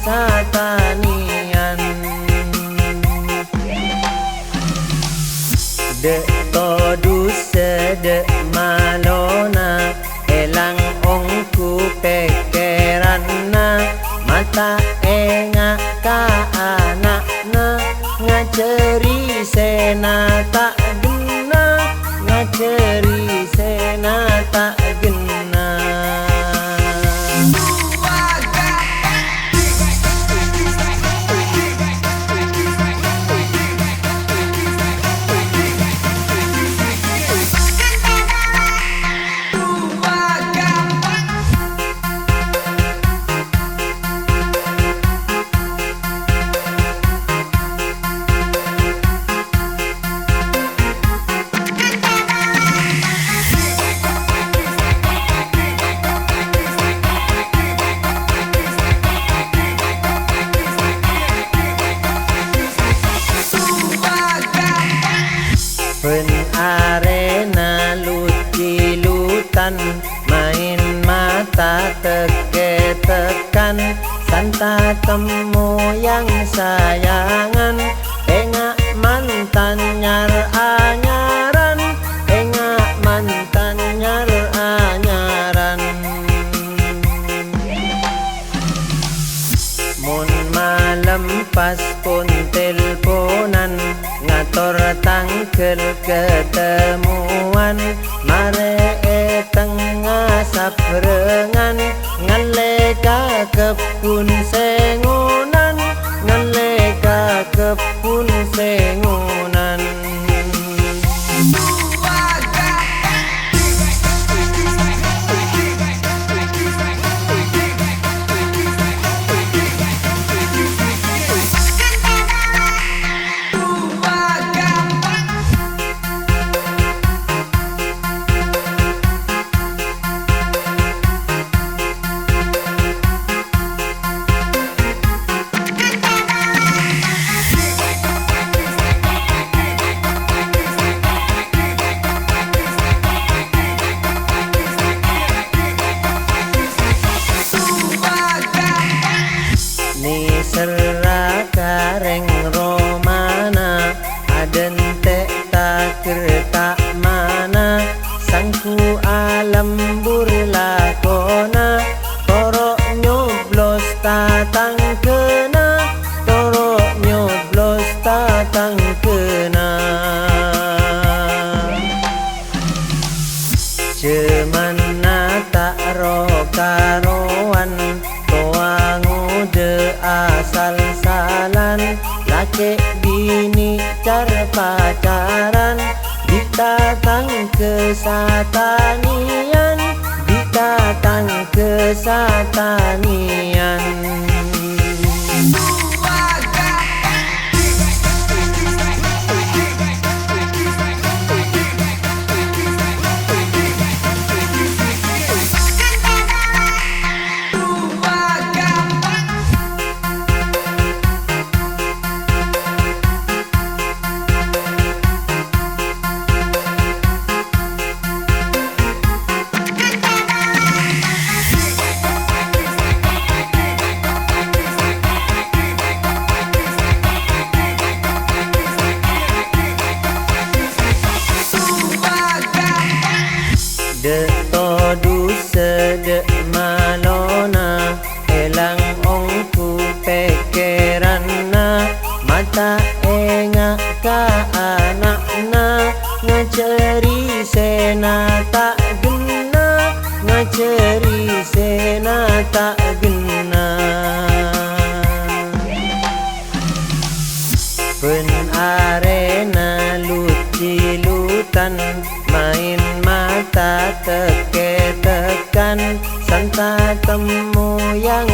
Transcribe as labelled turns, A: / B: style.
A: satanian. Dek todus sedek malona elang ongku pekerana mata enga ka anakna ngaceri sena tak gena ngaceri sena tak gena. Pen arena luti-lutan main mata teke tekan santa temu yang sayangan engak mantan nyar anyaran engak mantan nyar anyaran. Mun malam pas pun teleponan ngator tangkel ketemuan mare tengah saprengan ngaleka kepun sengunan ngaleka kepun sengunan. Ni serah kareng romana aden tek takir tak mana sangku alam burlakona torok nyoblos tatang kena torok nyoblos tatang kena. Cemana tak roh karoan toangu de asal-salan laki bini cara pacaran ditatang kesatanian ditatang kesatanian. Dek todus sedek malona elang ongku pekerana mata enga ka anakna ngaceri sena tak gena ngaceri sena tak gena. Pen arena luti-lutan main mata teke tekan santa temu yang